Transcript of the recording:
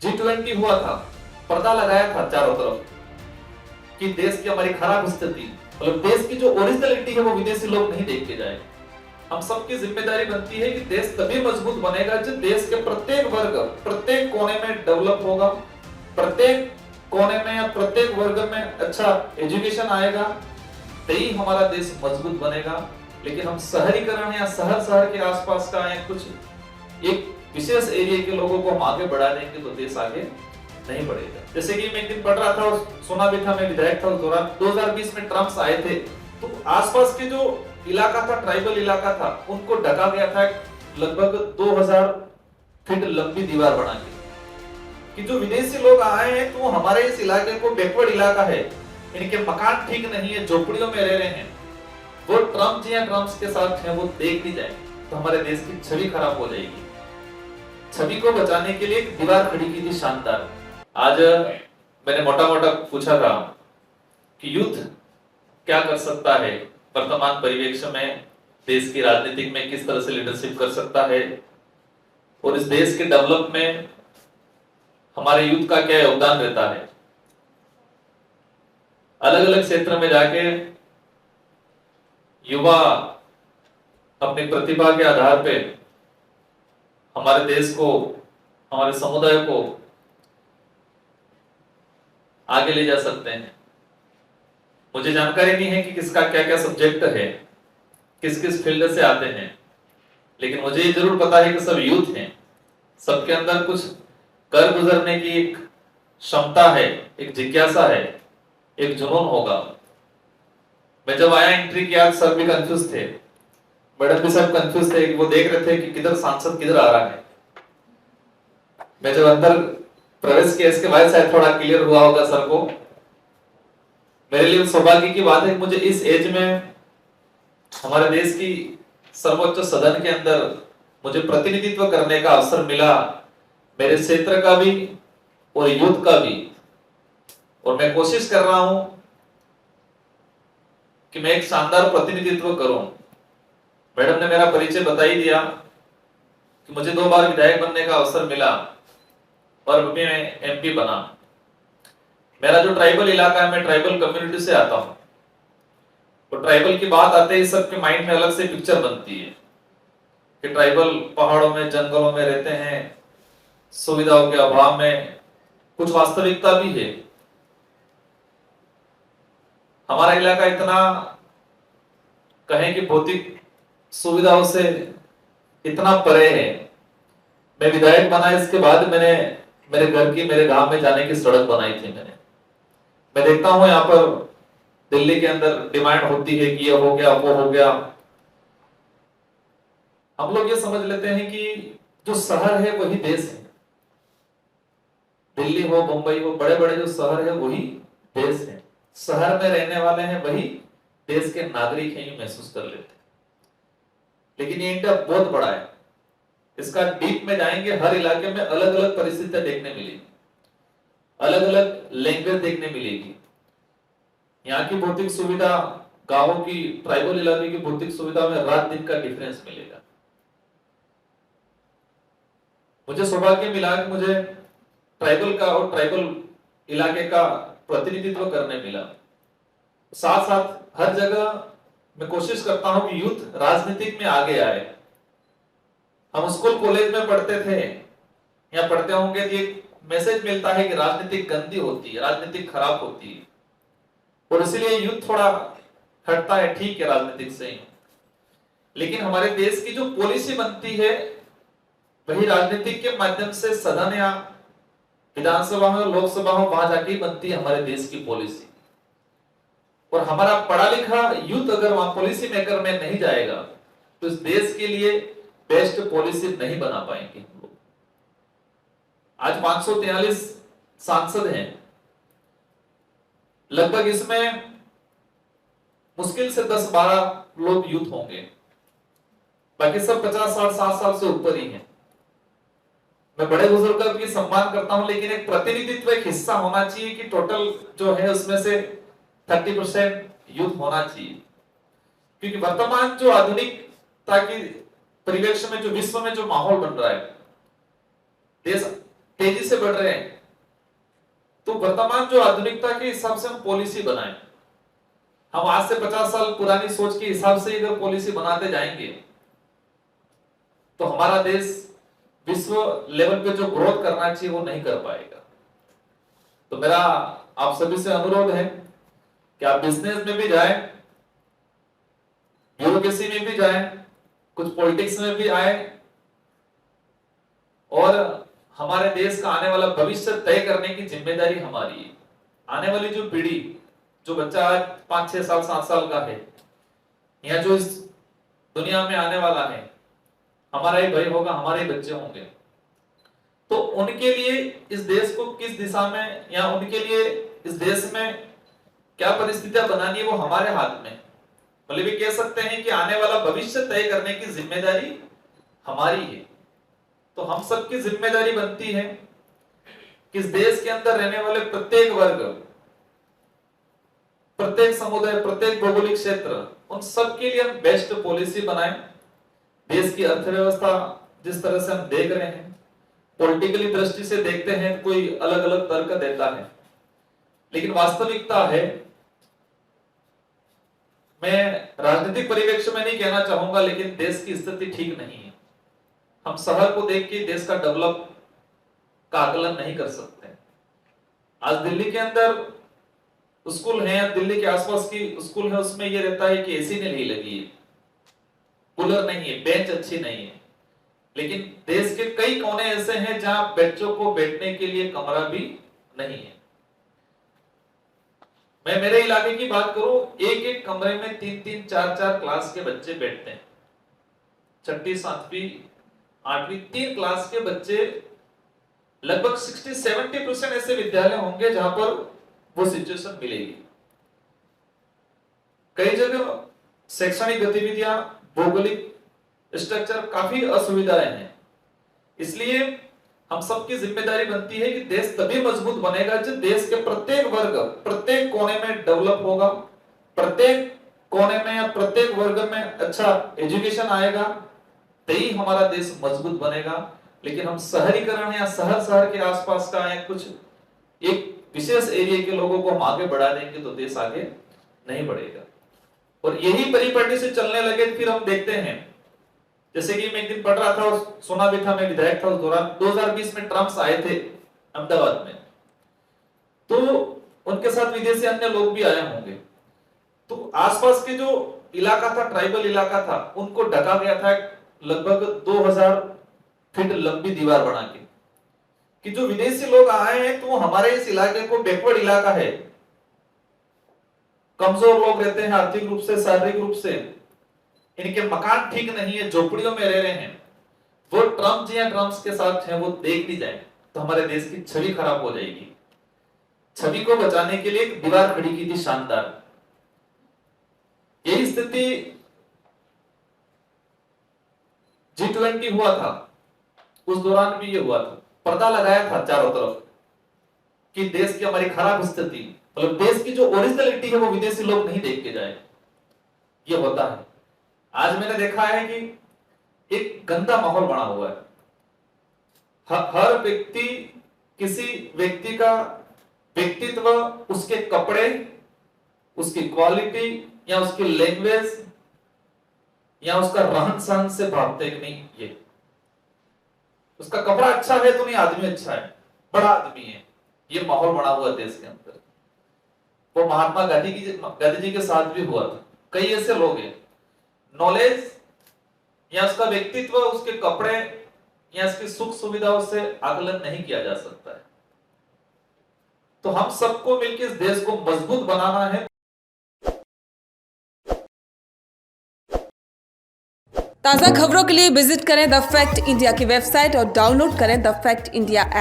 G20 हुआ था, पर्दा लगाया था चारों तरफ कि देश की हमारी खराब स्थिति, मतलब देश की जो ओरिजिनलिटी है वो विदेशी लोग नहीं देख के जाए। हम सबकी जिम्मेदारी बनती है कि देश तभी मजबूत बनेगा जब देश के प्रत्येक वर्ग, प्रत्येक कोने में डेवलप होगा, प्रत्येक कोने में या प्रत्येक वर्ग में अच्छा एजुकेशन आएगा, तभी हमारा देश मजबूत बनेगा। लेकिन हम शहरीकरण या शहर के आसपास का या कुछ एक विशेष एरिया के लोगों को हम आगे बढ़ा देंगे तो देश आगे नहीं बढ़ेगा। जैसे कि मैं एक दिन पढ़ रहा था और सुना भी था, मैं विधायक था उस दौरान, 2020 में ट्रम्प आए थे तो आसपास के जो इलाका था, ट्राइबल इलाका था, उनको ढका गया था लगभग 2000 फीट लंबी दीवार बना के, कि जो विदेशी लोग आए हैं तो हमारे इस इलाके को बैकवर्ड इलाका है, इनके मकान ठीक नहीं है, झोपड़ियों में रह रहे हैं, वो ट्रम्प जी या ट्रम्प के साथ है वो देख ली जाए तो हमारे देश की छवि खराब हो जाएगी। छवि को बचाने के लिए एक दीवार खड़ी की थी शानदार। आज मैंने मोटा मोटा पूछा था कि यूथ क्या कर सकता है, वर्तमान परिवेश में देश की राजनीतिक में किस तरह से लीडरशिप कर सकता है, और इस देश के डेवलप में हमारे यूथ का क्या योगदान रहता है। अलग अलग क्षेत्र में जाके युवा अपनी प्रतिभा के आधार पे हमारे देश को, हमारे समुदाय को आगे ले जा सकते हैं। मुझे जानकारी नहीं है कि किसका क्या क्या सब्जेक्ट है, किस किस फील्ड से आते हैं, लेकिन मुझे ये जरूर पता है कि सब यूथ हैं, सबके अंदर कुछ कर गुजरने की एक क्षमता है, एक जिज्ञासा है, एक जुनून होगा। मैं जब आया एंट्री किया, सर भी कंफ्यूज थे, मैडम भी सब कंफ्यूज थे कि वो देख रहे थे कि किधर सांसद किधर आ रहा है। मैं जब अंदर प्रवेश किया, इसके बाद शायद थोड़ा क्लियर हुआ होगा सर को। मेरे लिए सौभाग्य की बात है कि मुझे इस एज में हमारे देश की सर्वोच्च सदन के अंदर मुझे प्रतिनिधित्व करने का अवसर मिला, मेरे क्षेत्र का भी और यूथ का भी। और मैं कोशिश कर रहा हूं कि मैं एक शानदार प्रतिनिधित्व करूं। मैडम ने मेरा परिचय बता ही दिया कि मुझे 2 बार विधायक बनने का अवसर मिला और अभी मैं एमपी बना। मेरा जो ट्राइबल इलाका है, मैं ट्राइबल कम्युनिटी से आता हूं, तो ट्राइबल की बात आते ही सबके माइंड में अलग से पिक्चर बनती है कि ट्राइबल पहाड़ों में, जंगलों में रहते हैं, सुविधाओं के अभाव में, कुछ वास्तविकता भी है। हमारा इलाका इतना कहें कि भौतिक सुविधाओं से इतना परे है। मैं विधायक बना, इसके बाद मैंने मेरे घर की, मेरे गांव में जाने की सड़क बनाई थी। मैं देखता हूं यहाँ पर दिल्ली के अंदर डिमांड होती है कि ये हो गया, वो हो गया। हम लोग ये समझ लेते हैं कि जो शहर है वही देश है। दिल्ली हो, मुंबई हो, बड़े बड़े जो शहर है वही देश है। शहर में रहने वाले हैं वही देश के नागरिक हैं, ये महसूस कर लेते हैं। लेकिन ये इंडिया बहुत बड़ा है, इसका डीप में जाएंगे, हर इलाके में अलग अलग परिस्थितियां देखने मिलेगी, अलग अलग लैंग्वेज देखने मिलेगी। यहाँ की भौतिक सुविधा, गांवों की, ट्राइबल इलाके की भौतिक सुविधा में रात दिन का डिफरेंस मिलेगा। मुझे सौभाग्य मिला कि मुझे ट्राइबल का और ट्राइबल इलाके का प्रतिनिधित्व करने मिला। साथ साथ हर जगह मैं कोशिश करता हूं कि यूथ राजनीतिक में आगे आए। हम स्कूल कॉलेज में पढ़ते थे या पढ़ते होंगे कि एक मैसेज मिलता है कि राजनीतिक गंदी होती है, राजनीतिक खराब होती है, और इसलिए यूथ थोड़ा हटता है, ठीक है राजनीतिक से। लेकिन हमारे देश की जो पॉलिसी बनती है वही राजनीतिक के माध्यम से सदन या विधानसभा में, लोकसभा में वहां जाके बनती है हमारे देश की पॉलिसी। और हमारा पढ़ा लिखा यूथ अगर वहां पॉलिसी मेकर में नहीं जाएगा तो इस देश के लिए बेस्ट पॉलिसी नहीं बना पाएंगे हम लोग। आज 543 सांसद हैं, लगभग इसमें मुश्किल से 10-12 लोग यूथ होंगे, बाकी सब 50-60 साल से ऊपर ही हैं। मैं बड़े बुजुर्गों की सम्मान करता हूं, लेकिन एक प्रतिनिधित्व, एक हिस्सा होना चाहिए कि टोटल जो है उसमें से 30% यूथ होना चाहिए। क्योंकि वर्तमान जो आधुनिकता की परिवेश में, जो विश्व में जो माहौल बन रहा है, देश तेजी से बढ़ रहे हैं, तो वर्तमान जो आधुनिकता के हिसाब से हम पॉलिसी बनाएं, हम आज से 50 साल पुरानी सोच के हिसाब से अगर पॉलिसी बनाते जाएंगे तो हमारा देश विश्व लेवल पे जो ग्रोथ करना चाहिए वो नहीं कर पाएगा। तो मेरा आप सभी से अनुरोध है कि आप बिजनेस में भी जाएं, ब्यूरोक्रेसी में भी जाएं, कुछ पॉलिटिक्स में भी आए और हमारे देश का आने वाला भविष्य तय करने की जिम्मेदारी हमारी है। आने वाली जो पीढ़ी, जो बच्चा आज 5-6 साल 7 साल का है या जो इस दुनिया में आने वाला है, हमारा ही भाई होगा, हमारे ही बच्चे होंगे, तो उनके लिए इस देश को किस दिशा में या उनके लिए इस देश में क्या परिस्थितियां बनानी है वो हमारे हाथ में। मतलब ये कह सकते हैं कि आने वाला भविष्य तय करने की जिम्मेदारी हमारी है। तो हम सबकी जिम्मेदारी बनती है कि इस देश के अंदर रहने वाले प्रत्येक वर्ग, प्रत्येक समुदाय, प्रत्येक भौगोलिक क्षेत्र, उन सब के लिए हम बेस्ट पॉलिसी बनाएं। देश की अर्थव्यवस्था जिस तरह से हम देख रहे हैं, पॉलिटिकली दृष्टि से देखते हैं, कोई अलग अलग तर्क देता है, लेकिन वास्तविकता है, मैं राजनीतिक परिप्रेक्ष्य में नहीं कहना चाहूंगा, लेकिन देश की स्थिति ठीक नहीं है। हम शहर को देख के देश का डेवलप का आकलन नहीं कर सकते। आज दिल्ली के अंदर स्कूल है या दिल्ली के आसपास की स्कूल है, उसमें यह रहता है कि एसी नहीं लगी है, कूलर नहीं है, बेंच अच्छी नहीं है, लेकिन देश के कई कोने ऐसे हैं जहां बच्चों को बैठने के लिए कमरा भी नहीं है। मैं मेरे इलाके की बात करूं, एक एक कमरे में 3-3, 4-4 क्लास के बच्चे बैठते हैं। 6वीं, 7वीं, 8वीं 3 क्लास के बच्चे, लगभग 60-70% ऐसे विद्यालय होंगे जहां पर वो सिचुएशन मिलेगी। कई जगह शैक्षणिक गतिविधियां, भौगोलिक स्ट्रक्चर काफी असुविधाएं हैं। इसलिए हम सबकी जिम्मेदारी बनती है कि देश तभी मजबूत बनेगा जब देश के प्रत्येक वर्ग, प्रत्येक कोने में डेवलप होगा, प्रत्येक कोने में या प्रत्येक वर्ग में अच्छा एजुकेशन आएगा, तभी हमारा देश मजबूत बनेगा। लेकिन हम शहरीकरण या शहर के आसपास का या कुछ एक विशेष एरिया के लोगों को हम आगे बढ़ा देंगे तो देश आगे नहीं बढ़ेगा। और यही परिपाटी से चलने लगे फिर हम देखते हैं, जैसे कि मैं एक दिन पढ़ रहा था और सुना भी था, मैं विधायक था उस दौरान, 2020 में ट्रम्प आए थे अहमदाबाद में, तो उनके साथ विदेशी अन्य लोग भी आए होंगे। तो आसपास के जो इलाका था, ट्राइबल इलाका था, उनको ढका गया था लगभग 2000 फीट लंबी दीवार बना के, कि जो विदेशी लोग आए हैं तो हमारे इस इलाके को बैकवर्ड इलाका है, कमजोर लोग रहते हैं आर्थिक रूप से, शारीरिक रूप से, इनके मकान ठीक नहीं है, झोपड़ियों में रह रहे हैं, वो ट्रम्प जी या ट्रम्प्स के साथ हैं, वो देख ली जाए तो हमारे देश की छवि खराब हो जाएगी। छवि को बचाने के लिए एक दीवार खड़ी की थी शानदार। यही स्थिति G20 हुआ था, उस दौरान भी ये हुआ था, पर्दा लगाया था चारों तरफ कि देश की हमारी खराब स्थिति, मतलब देश की जो ओरिजिनलिटी है वो विदेशी लोग नहीं देख के जाए। ये होता है। आज मैंने देखा है कि एक गंदा माहौल बना हुआ है। हर व्यक्ति, किसी व्यक्ति का व्यक्तित्व, उसके कपड़े, उसकी क्वालिटी या उसकी लैंग्वेज या उसका रहन सहन से भागते कि नहीं, ये उसका कपड़ा अच्छा है तो नहीं आदमी अच्छा है, बड़ा आदमी है। ये माहौल बना हुआ देश के अंदर। वो महात्मा गांधी जी के साथ भी हुआ था। कई ऐसे लोग हैं, नॉलेज या उसका व्यक्तित्व, उसके कपड़े या उसकी सुख सुविधाओं से आकलन नहीं किया जा सकता है। तो हम सबको मिलकर इस देश को मजबूत बनाना है। ताज़ा खबरों के लिए विजिट करें द फैक्ट इंडिया की वेबसाइट और डाउनलोड करें द फैक्ट इंडिया ऐप।